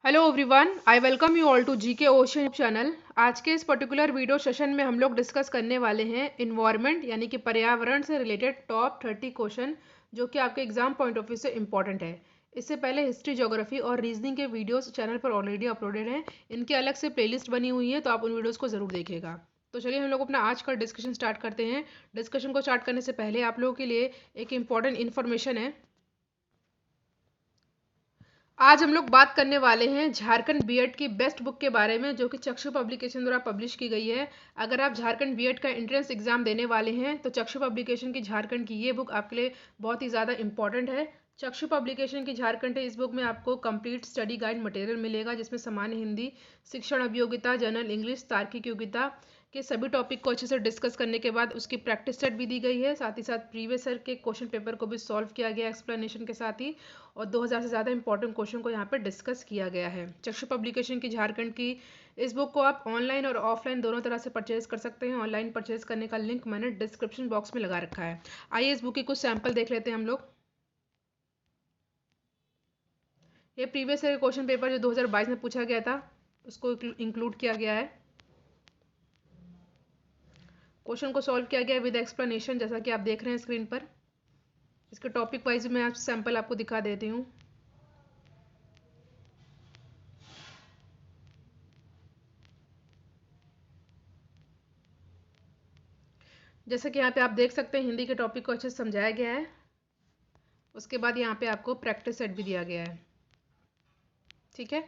Hello everyone, I welcome you all to GK ocean channel. आज के इस particular video session में हम लोग डिस्कस करने वाले हैं इन्वायरमेंट यानी कि पर्यावरण से रिलेटेड टॉप 30 क्वेश्चन जो कि आपके एग्जाम पॉइंट ऑफ व्यू से इंपॉर्टेंट है। इससे पहले हिस्ट्री, ज्योग्राफी और रीजनिंग के वीडियोस चैनल पर ऑलरेडी अपलोडेड हैं। इनकी अलग से प्लेलिस्ट बनी हुई है, तो आप उन वीडियोज़ को ज़रूर देखिएगा। तो चलिए हम लोग अपना आज का डिस्कशन स्टार्ट करते हैं। डिस्कशन को स्टार्ट करने से पहले आप लोगों के लिए एक इम्पॉर्टेंट इन्फॉर्मेशन है। आज हम लोग बात करने वाले हैं झारखंड बीएड की बेस्ट बुक के बारे में, जो कि चक्षु पब्लिकेशन द्वारा पब्लिश की गई है। अगर आप झारखंड बीएड का एंट्रेंस एग्जाम देने वाले हैं तो चक्षु पब्लिकेशन की झारखंड की ये बुक आपके लिए बहुत ही ज़्यादा इंपॉर्टेंट है। चक्षु पब्लिकेशन की झारखंड है, इस बुक में आपको कंप्लीट स्टडी गाइड मटेरियल मिलेगा, जिसमें सामान्य हिंदी, शिक्षण अभियोगिता, जनरल इंग्लिश, तार्किक योग्यता के सभी टॉपिक को अच्छे से डिस्कस करने के बाद उसकी प्रैक्टिस सेट भी दी गई है। साथ ही साथ प्रीवियस ईयर के क्वेश्चन पेपर को भी सॉल्व किया गया एक्सप्लेनेशन के साथ ही, और 2000 से ज़्यादा इंपॉर्टेंट क्वेश्चन को यहाँ पे डिस्कस किया गया है। चक्षु पब्लिकेशन की झारखंड की इस बुक को आप ऑनलाइन और ऑफलाइन दोनों तरह से परचेज कर सकते हैं। ऑनलाइन परचेज करने का लिंक मैंने डिस्क्रिप्शन बॉक्स में लगा रखा है। आइए इस बुक की कुछ सैंपल देख लेते हैं हम लोग। ये प्रीवियस ईयर क्वेश्चन पेपर जो 2022 में पूछा गया था उसको इंक्लूड किया गया है। क्वेश्चन को सॉल्व किया गया है विद एक्सप्लेनेशन, जैसा कि आप देख रहे हैं स्क्रीन पर। इसके टॉपिक वाइज मैं आज सैंपल आपको दिखा देती हूँ। जैसे कि यहाँ पे आप देख सकते हैं, हिंदी के टॉपिक को अच्छे से समझाया गया है। उसके बाद यहाँ पे आपको प्रैक्टिस सेट भी दिया गया है। ठीक है,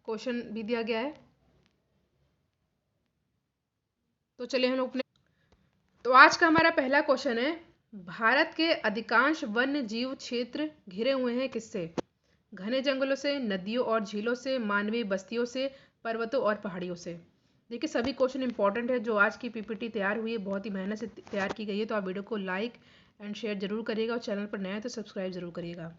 क्वेश्चन भी दिया गया है। तो चलिए हम लोग अपने तो आज का हमारा पहला क्वेश्चन है, भारत के अधिकांश वन्य जीव क्षेत्र घिरे हुए हैं किससे? घने जंगलों से, नदियों और झीलों से, मानवीय बस्तियों से, पर्वतों और पहाड़ियों से। देखिए सभी क्वेश्चन इंपॉर्टेंट है। जो आज की पीपीटी तैयार हुई है बहुत ही मेहनत से तैयार की गई है, तो आप वीडियो को लाइक एंड शेयर जरूर करिएगा और चैनल पर नया है तो सब्सक्राइब जरूर करिएगा।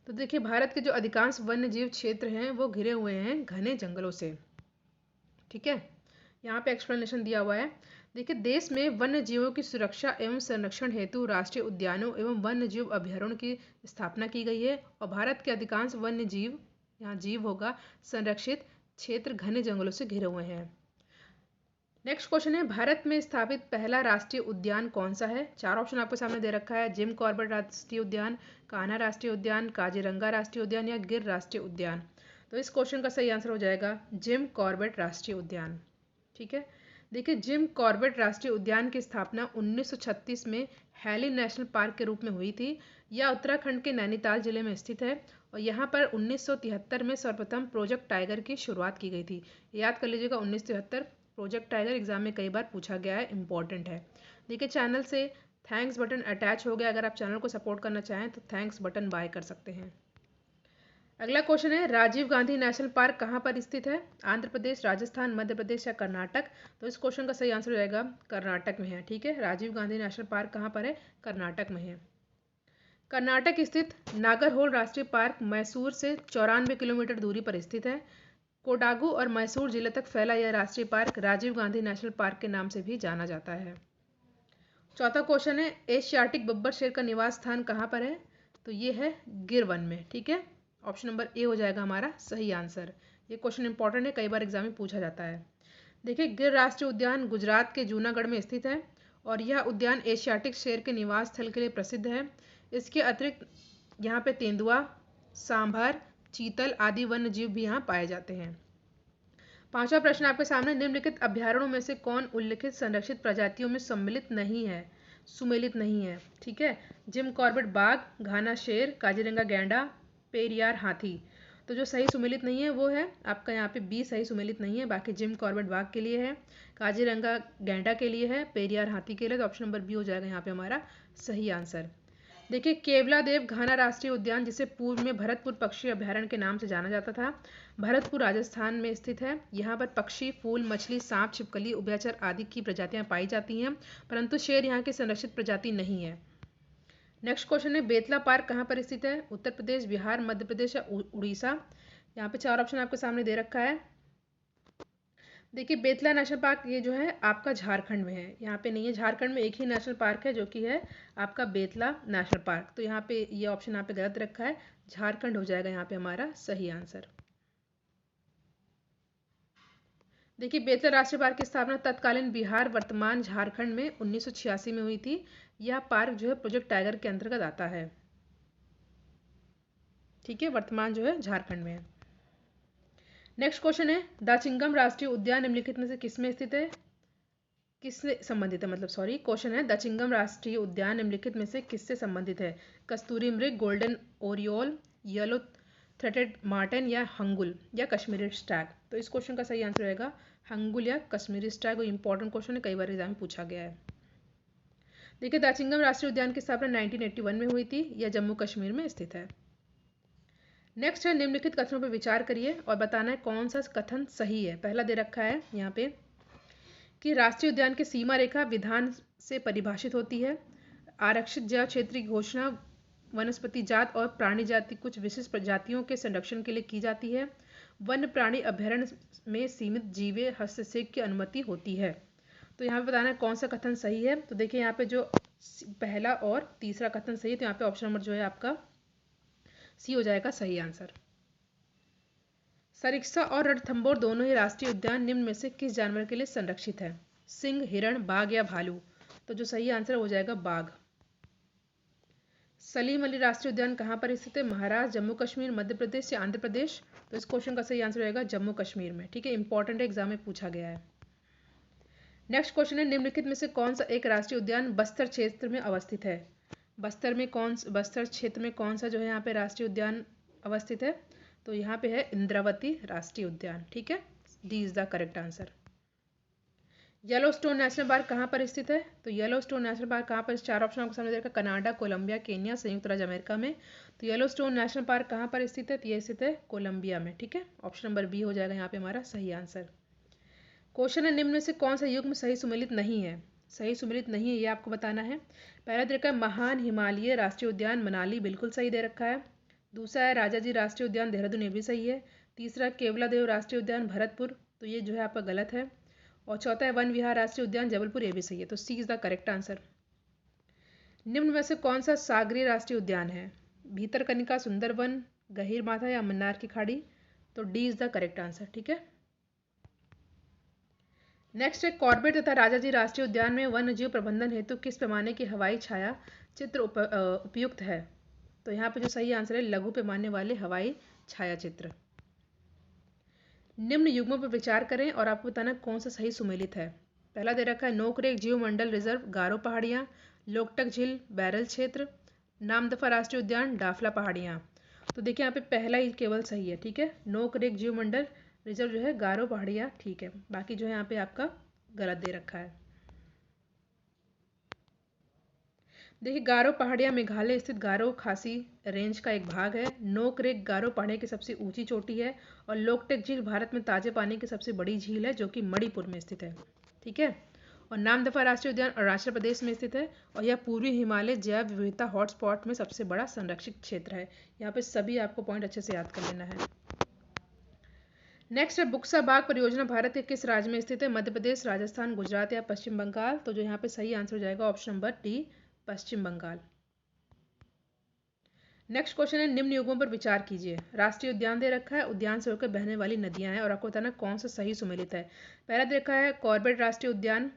तो देखिए भारत के जो अधिकांश वन्य जीव क्षेत्र हैं वो घिरे हुए हैं घने जंगलों से। ठीक है, यहाँ पे एक्सप्लेनेशन दिया हुआ है। देखिए देश में वन्य जीवों की सुरक्षा एवं संरक्षण हेतु राष्ट्रीय उद्यानों एवं वन्य जीव अभ्यारण्य की स्थापना की गई है, और भारत के अधिकांश वन्य जीव, यहाँ जीव होगा, संरक्षित क्षेत्र घने जंगलों से घिरे हुए हैं। नेक्स्ट क्वेश्चन है, भारत में स्थापित पहला राष्ट्रीय उद्यान कौन सा है? चार ऑप्शन आपके सामने दे रखा है। जिम कॉर्बेट राष्ट्रीय उद्यान, कान्हा राष्ट्रीय उद्यान, काजीरंगा राष्ट्रीय उद्यान या गिर राष्ट्रीय उद्यान। तो इस क्वेश्चन का सही आंसर हो जाएगा जिम कॉर्बेट राष्ट्रीय उद्यान। ठीक है, देखिए जिम कॉर्बेट राष्ट्रीय उद्यान की स्थापना 1936 में हैली नेशनल पार्क के रूप में हुई थी। यह उत्तराखंड के नैनीताल जिले में स्थित है, और यहाँ पर 1973 में सर्वप्रथम प्रोजेक्ट टाइगर की शुरुआत की गई थी। याद कर लीजिएगा 1973। प्रोजेक्ट टाइगर एग्जाम में कई बार पूछा गया है, इंपॉर्टेंट है। देखिए चैनल से थैंक्स बटन अटैच हो गया, अगर आप चैनल को सपोर्ट करना चाहें तो थैंक्स बटन बाय कर सकते हैं। अगला क्वेश्चन है, राजीव गांधी नेशनल पार्क कहाँ पर स्थित है? आंध्र प्रदेश, राजस्थान, मध्य प्रदेश या कर्नाटक? तो इस क्वेश्चन का सही आंसर हो जाएगा कर्नाटक में है। ठीक है, राजीव गांधी नेशनल पार्क कहाँ पर है? कर्नाटक में है। कर्नाटक स्थित नागरहोल राष्ट्रीय पार्क मैसूर से 94 किलोमीटर दूरी पर स्थित है। कोडागू और मैसूर जिले तक फैला यह राष्ट्रीय park Rajiv Gandhi national park के नाम से भी जाना जाता है। चौथा क्वेश्चन है, एशियाटिक बब्बर शेर का निवास स्थान कहाँ पर है? तो ये है गिर वन में। ठीक है, ऑप्शन नंबर ए हो जाएगा हमारा सही आंसर। ये क्वेश्चन इंपॉर्टेंट है, कई बार एग्जाम में पूछा जाता है। देखिए गिर राष्ट्रीय उद्यान गुजरात के जूनागढ़ में स्थित है, और यह उद्यान एशियाटिक शेर के निवास स्थल के लिए प्रसिद्ध है। इसके अतिरिक्त यहाँ पे तेंदुआ, सांभर, चीतल आदि वन्य जीव भी यहाँ पाए जाते हैं। पांचवा प्रश्न आपके सामने, निम्नलिखित अभ्यारण्यों में से कौन उल्लिखित संरक्षित प्रजातियों में सुमेलित नहीं है? ठीक है, जिम कॉर्बेट बाघ, घाना शेर, काजीरंगा गैंडा, पेरियार हाथी। तो जो सही सुमेलित नहीं है वो है आपका यहाँ पे बी सही सुमेलित नहीं है। बाकी जिम कॉर्बेट बाघ के लिए है, काजीरंगा गैंडा के लिए है, पेरियार हाथी के लिए। तो ऑप्शन नंबर बी हो जाएगा यहाँ पे हमारा सही आंसर। देखिए केवलादेव घाना राष्ट्रीय उद्यान, जिसे पूर्व में भरतपुर पक्षी अभ्यारण्य के नाम से जाना जाता था, भरतपुर राजस्थान में स्थित है। यहाँ पर पक्षी, फूल, मछली, सांप, छिपकली, उभयचर आदि की प्रजातियां पाई जाती हैं, परंतु शेर यहाँ की संरक्षित प्रजाति नहीं है। नेक्स्ट क्वेश्चन है, बेतला पार्क कहाँ पर स्थित है? उत्तर प्रदेश, बिहार, मध्य प्रदेश या उड़ीसा? यहाँ पे चार ऑप्शन आपके सामने दे रखा है। देखिए बेतला नेशनल पार्क ये जो है आपका झारखंड में है, यहाँ पे नहीं है। झारखंड में एक ही नेशनल पार्क है जो कि है आपका बेतला नेशनल पार्क। तो यहाँ पे ये ऑप्शन यहाँ पे गलत रखा है, झारखंड हो जाएगा यहाँ पे हमारा सही आंसर। देखिए बेतला राष्ट्रीय पार्क की स्थापना तत्कालीन बिहार वर्तमान झारखंड में 1986 में हुई थी। यह पार्क जो है प्रोजेक्ट टाइगर के अंतर्गत आता है। ठीक है, वर्तमान जो है झारखंड में है। नेक्स्ट क्वेश्चन है दाचिंगम राष्ट्रीय उद्यान निम्नलिखित में से किसमें स्थित है, किससे संबंधित है, मतलब सॉरी, क्वेश्चन है दाचिंगम राष्ट्रीय उद्यान निम्नलिखित में से किससे संबंधित है। कस्तूरी मृग, golden oriole, yellow throated marten या हंगुल या कश्मीरी स्टैग। तो इस क्वेश्चन का सही आंसर रहेगा हंगुल या कश्मीरी स्टैग। इंपॉर्टेंट क्वेश्चन है, कई बार एग्जाम में पूछा गया है। देखिए दाचिंगम राष्ट्रीय उद्यान की स्थापना 1981 में हुई थी। यह जम्मू कश्मीर में स्थित है। नेक्स्ट है निम्नलिखित कथनों पर विचार करिए और बताना है कौन सा कथन सही है। पहला दे रखा है यहाँ पे कि राष्ट्रीय उद्यान की सीमा रेखा विधान से परिभाषित होती है। आरक्षित जैव क्षेत्र की घोषणा वनस्पति जात और प्राणी जाति कुछ विशिष्ट प्रजातियों के संरक्षण के लिए की जाती है। वन्य प्राणी अभ्यारण्य में सीमित जीवे हस्तक्षेप की अनुमति होती है। तो यहाँ पे बताना है कौन सा कथन सही है। तो देखिए यहाँ पे जो पहला और तीसरा कथन सही है, तो यहाँ पे ऑप्शन नंबर जो है आपका सी हो जाएगा सही आंसर। सरिस्का और रणथंभौर दोनों ही राष्ट्रीय उद्यान निम्न में से किस जानवर के लिए संरक्षित है। सिंह, हिरण, बाघ या भालू। तो जो सही आंसर हो जाएगा बाघ। सलीम अली राष्ट्रीय उद्यान कहाँ पर स्थित है। महाराष्ट्र, जम्मू कश्मीर, मध्य प्रदेश या आंध्र प्रदेश। तो इस क्वेश्चन का सही आंसर रहेगा जम्मू कश्मीर में। ठीक है, इंपॉर्टेंट एग्जाम में पूछा गया है। नेक्स्ट क्वेश्चन है निम्नलिखित में से कौन सा एक राष्ट्रीय उद्यान बस्तर क्षेत्र में अवस्थित है। बस्तर क्षेत्र में कौन सा जो है यहाँ पे राष्ट्रीय उद्यान अवस्थित है। तो यहाँ पे है इंद्रावती राष्ट्रीय उद्यान। ठीक है, D is the correct answer. Yellowstone national park कहाँ पर स्थित है। तो येलोस्टोन नेशनल पार्क कहाँ पर, चार ऑप्शन आपको सामने दे रखा है, कनाडा, कोलंबिया, केन्या, संयुक्त राज्य अमेरिका में। तो येलोस्टोन नेशनल पार्क कहाँ पर स्थित है, तो ये स्थित है कोलंबिया में। ठीक है, ऑप्शन नंबर बी हो जाएगा यहाँ पे हमारा सही आंसर। क्वेश्चन है निम्न में से कौन सा युग्म सही सुमेलित नहीं है। सही सुमेलित नहीं है ये आपको बताना है। पहला दे रखा है महान हिमालय राष्ट्रीय उद्यान मनाली, बिल्कुल सही दे रखा है। दूसरा है राजाजी राष्ट्रीय उद्यान देहरादून, ये भी सही है। तीसरा केवलादेव राष्ट्रीय उद्यान भरतपुर, तो ये जो है आपका गलत है। और चौथा है वन विहार राष्ट्रीय उद्यान जबलपुर, ये भी सही है। तो सी इज द करेक्ट आंसर। निम्न में से कौन सा सागरीय राष्ट्रीय उद्यान है। भीतरकनिका, सुंदरवन, गहीरमाथा या मन्नार की खाड़ी। तो D is the correct answer. ठीक है, नेक्स्ट है कॉर्बेट तथा राजाजी राष्ट्रीय उद्यान में वन्य जीव प्रबंधन हेतु किस पैमाने की हवाई छाया चित्र उपयुक्त है। तो यहाँ पे जो सही आंसर है लघु पैमाने वाले हवाई छाया चित्र। निम्न युग्मों पर विचार करें और आपको बताना कौन सा सही सुमेलित है। पहला दे रखा है नोकरेक जीव मंडल रिजर्व गारो पहाड़ियाँ, लोकटक झील बैरल क्षेत्र, नामदफा राष्ट्रीय उद्यान डाफला पहाड़ियाँ। तो देखिए यहाँ पे पहला ही केवल सही है। ठीक है, नोकरेक जीव मंडल रिजर्व जो है गारो पहाड़ियाँ ठीक है, बाकी जो है यहाँ पे आपका गलत दे रखा है। देखिए गारो पहाड़ियाँ मेघालय स्थित गारो खासी रेंज का एक भाग है। नोकरेक गारो पहाड़ियों की सबसे ऊंची चोटी है। और लोकटेक झील भारत में ताजे पानी की सबसे बड़ी झील है जो कि मणिपुर में स्थित है। ठीक है, और नामदफा राष्ट्रीय उद्यान अरुणाचल प्रदेश में स्थित है और यह पूर्वी हिमालय जैव विविधता हॉटस्पॉट में सबसे बड़ा संरक्षित क्षेत्र है। यहाँ पे सभी आपको पॉइंट अच्छे से याद कर लेना है। नेक्स्ट है बुक्सा बाग परियोजना भारत के किस राज्य में स्थित है। मध्य प्रदेश, राजस्थान, गुजरात या पश्चिम बंगाल। तो जो यहाँ पे सही आंसर हो जाएगा ऑप्शन नंबर डी, पश्चिम बंगाल। नेक्स्ट क्वेश्चन है निम्न युग्मों पर विचार कीजिए। राष्ट्रीय उद्यान दे रखा है, उद्यान से होकर बहने वाली नदियां हैं और आपको बताना कौन सा सही सुमेलित है। पहला दे रखा है कॉर्बेट राष्ट्रीय उद्यान,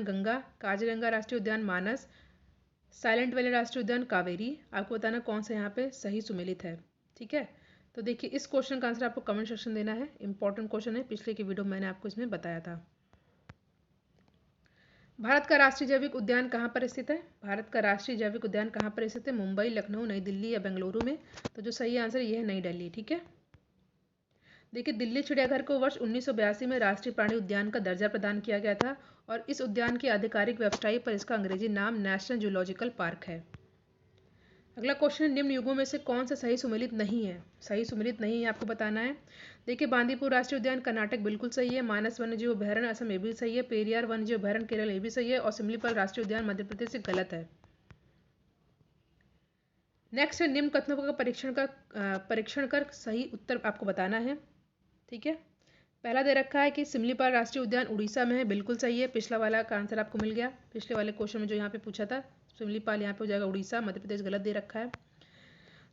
गंगा, काजीरंगा राष्ट्रीय उद्यान मानस, साइलेंट वैली राष्ट्रीय उद्यान कावेरी। आपको बताना कौन सा यहाँ पे सही सुमेलित है। ठीक है, तो देखिए इस क्वेश्चन का आंसर आपको कमेंट सेक्शन देना है। इंपॉर्टेंट क्वेश्चन है, पिछले की वीडियो मैंने आपको इसमें बताया था। भारत का राष्ट्रीय जैविक उद्यान कहाँ पर स्थित है। भारत का राष्ट्रीय जैविक उद्यान कहाँ पर स्थित है, मुंबई, लखनऊ, नई दिल्ली या बेंगलुरु में। तो जो सही आंसर ये है नई दिल्ली। ठीक है, देखिए दिल्ली चिड़ियाघर को वर्ष 1982 में राष्ट्रीय प्राणी उद्यान का दर्जा प्रदान किया गया था और इस उद्यान की आधिकारिक वेबसाइट पर इसका अंग्रेजी नाम नेशनल जूलॉजिकल पार्क है। अगला क्वेश्चन है निम्न युगों में से कौन सा सही सुमेलित नहीं है। सही सुमेलित नहीं है आपको बताना है। देखिए बांदीपुर राष्ट्रीय उद्यान कर्नाटक बिल्कुल सही है। मानस वन्यजीव अभयारण्य असम ये भी सही है। पेरियार वन्यजीव अभयारण्य केरल ये भी सही है। और सिमलीपाल राष्ट्रीय उद्यान मध्य प्रदेश से गलत है। नेक्स्ट है निम्न कथनों का परीक्षण कर सही उत्तर आपको बताना है। ठीक है, पहला दे रखा है कि सिमलीपाल राष्ट्रीय उद्यान उड़ीसा में है, बिल्कुल सही है। पिछला वाला का आंसर आपको मिल गया। पिछले वाले क्वेश्चन में जो यहाँ पे पूछा था सिमलीपाल, यहाँ पे हो जाएगा उड़ीसा, मध्य प्रदेश गलत दे रखा है।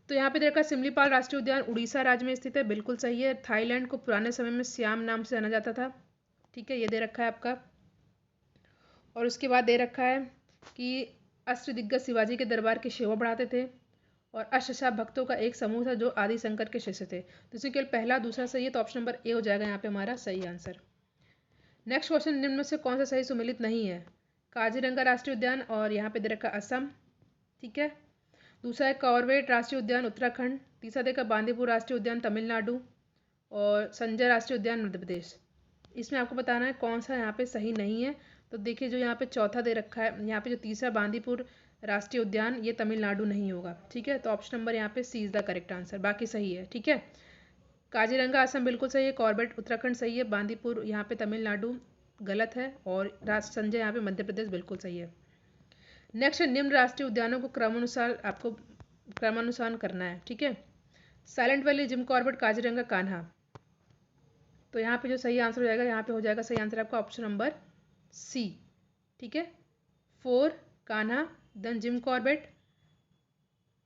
तो यहाँ पे दे रखा है सिमलीपाल राष्ट्रीय उद्यान उड़ीसा राज्य में स्थित है, बिल्कुल सही है। थाईलैंड को पुराने समय में श्याम नाम से जाना जाता था, ठीक है, ये दे रखा है आपका। और उसके बाद दे रखा है कि अष्टदिग्गज शिवाजी के दरबार की शोभा बढ़ाते थे और अष्टशाप भक्तों का एक समूह था जो आदि शंकर के शिष्य थे। तो इसमें केवल पहला दूसरा सही है, तो ऑप्शन नंबर ए हो जाएगा यहाँ पे हमारा सही आंसर। नेक्स्ट क्वेश्चन, निम्न में से कौन सा सही सुमेलित नहीं है? काजीरंगा राष्ट्रीय उद्यान और यहाँ पे दे रखा असम, ठीक है। दूसरा है कॉर्बेट राष्ट्रीय उद्यान उत्तराखंड। तीसरा देखा बांदीपुर राष्ट्रीय उद्यान तमिलनाडु और संजय राष्ट्रीय उद्यान मध्य प्रदेश। इसमें आपको बताना है कौन सा यहाँ पे सही नहीं है। तो देखिए जो यहाँ पे चौथा दे रखा है, यहाँ पे जो तीसरा बांदीपुर राष्ट्रीय उद्यान, ये तमिलनाडु नहीं होगा, ठीक है। तो ऑप्शन नंबर यहाँ पे सी इज द करेक्ट आंसर, बाकी सही है, ठीक है। काजीरंगा असम बिल्कुल सही है, कॉर्बेट उत्तराखंड सही है, बांदीपुर यहाँ पे तमिलनाडु गलत है और संजय यहाँ पे मध्य प्रदेश बिल्कुल सही है। नेक्स्ट, निम्न राष्ट्रीय उद्यानों को क्रमानुसार आपको क्रमानुसार करना है, ठीक है। Silent valley, Jim Corbett, Kaziranga, Kanha. तो यहाँ पे जो सही आंसर हो जाएगा, यहाँ पे हो जाएगा सही आंसर आपका ऑप्शन नंबर सी, ठीक है। 4 कान्हा, देन जिम कॉर्बेट।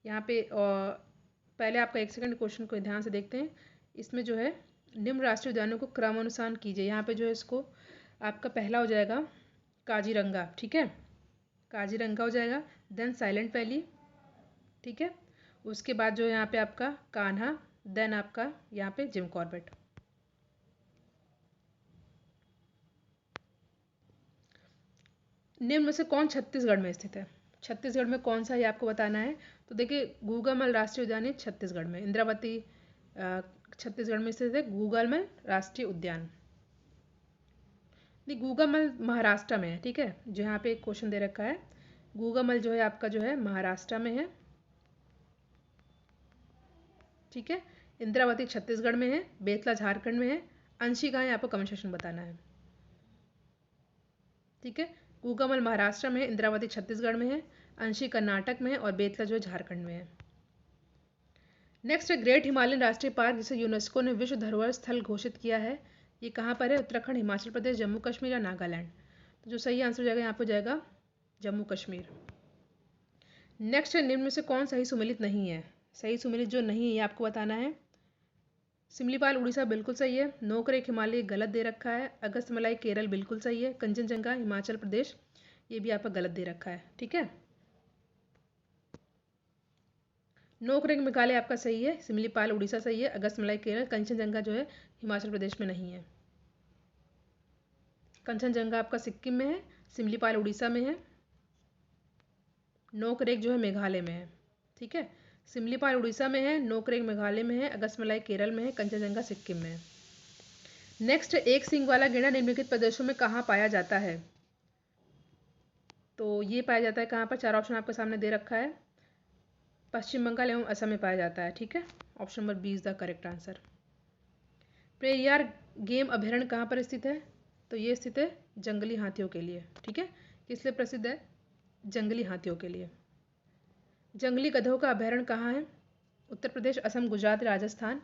यहाँ पे पहले आपका एक सेकंड क्वेश्चन को ध्यान से देखते हैं। इसमें जो है निम्न राष्ट्रीय उद्यानों को क्रमानुसार कीजिए, यहाँ पे जो है इसको आपका पहला हो जाएगा काजीरंगा, ठीक है, काजीरंगा हो जाएगा, देन साइलेंट वैली, ठीक है। उसके बाद जो यहाँ पे आपका कान्हा, देन आपका यहाँ पे जिम कॉर्बेट। निम्न में से कौन छत्तीसगढ़ में स्थित है? छत्तीसगढ़ में कौन सा, ये आपको बताना है। तो देखिए गूगामल राष्ट्रीय उद्यान है छत्तीसगढ़ में, इंद्रावती छत्तीसगढ़ में स्थित है गूगामल राष्ट्रीय उद्यान। नहीं, गूगामल महाराष्ट्र में है, ठीक है। जो यहाँ पे एक क्वेश्चन दे रखा है, गूगामल जो है आपका जो है महाराष्ट्र में है, ठीक है। इंद्रावती छत्तीसगढ़ में है, बेतला झारखंड में है, अंशी कहाँ है आपको कमेंट सेक्शन बताना है, ठीक है। गूगामल महाराष्ट्र में है, इंद्रावती छत्तीसगढ़ में है, अंशी कर्नाटक में है और बेतला जो है झारखंड में है। नेक्स्ट है ग्रेट हिमालयन राष्ट्रीय पार्क, जिसे यूनेस्को ने विश्व धरोहर स्थल घोषित किया है, ये कहाँ पर है? उत्तराखंड, हिमाचल प्रदेश, जम्मू कश्मीर या नागालैंड। तो जो सही आंसर हो जाएगा यहाँ पर हो जाएगा जम्मू कश्मीर। नेक्स्ट है निम्न में से कौन सही सुमेलित नहीं है? सही सुमेलित जो नहीं है ये आपको बताना है। सिमलीपाल उड़ीसा बिल्कुल सही है, नोकरेक हिमालय गलत दे रखा है, अगस्तमलाई केरल बिल्कुल सही है, कंचनजंगा हिमाचल प्रदेश ये भी आपका गलत दे रखा है, ठीक है। नोकरेक मेघालय आपका सही है, सिमलीपाल उड़ीसा सही है, अगस्तमलाई केरल, कंचनजंगा जो है हिमाचल प्रदेश में नहीं है। कंचनजंगा आपका सिक्किम में है, सिमलीपाल उड़ीसा में है, नोकरेक जो है मेघालय में है, ठीक है। सिमलीपाल उड़ीसा में है, नोकरेक मेघालय में है, अगस्तमलाई केरल में है, कंचनजंगा सिक्किम में है। नेक्स्ट, एक सींग वाला गैंडा निम्नलिखित प्रदेशों में कहाँ पाया जाता है? तो ये पाया जाता है कहाँ पर? चार ऑप्शन आपके सामने दे रखा है, पश्चिम बंगाल एवं असम में पाया जाता है, ठीक है। Option number B is the correct answer. Periyar game अभयारण्य कहाँ पर स्थित है? तो ये स्थित है जंगली हाथियों के लिए, ठीक है। किस लिए प्रसिद्ध है? जंगली हाथियों के लिए। जंगली गधों का अभयारण्य कहाँ है? उत्तर प्रदेश, असम, गुजरात, राजस्थान।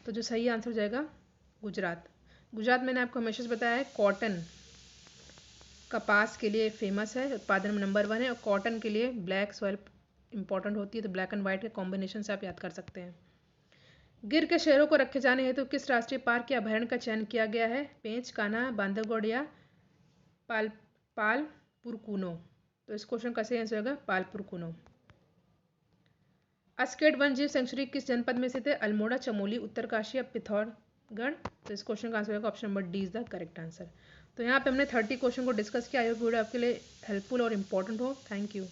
तो जो सही आंसर हो जाएगा गुजरात। गुजरात मैंने आपको हमेशा से बताया है कॉटन, कपास के लिए फेमस है, उत्पादन में नंबर 1 है, और कॉटन के लिए ब्लैक सॉइल इंपॉर्टेंट होती है, तो ब्लैक एंड वाइट के कॉम्बिनेशन से आप याद कर सकते हैं। गिर के शेरों को रखे जाने हेतु किस राष्ट्रीय पार्क के अभयारण्य का चयन किया गया है? पेंच, कान्हा, बांधवगढ़ या पालपुर कूनो। तो इस क्वेश्चन का सही आंसर होगा पालपुर कूनो। अस्केट वन जीव सेंचुरी किस जनपद में स्थित है? अल्मोड़ा, चमोली, उत्तरकाशी या पिथौरागढ़। तो इस क्वेश्चन का आंसर होगा option number D is the correct answer. तो यहाँ पे हमने 30 क्वेश्चन को डिस्कस किया। आई होप वीडियो आपके लिए हेल्पफुल और इम्पोर्टेंट हो। Thank you.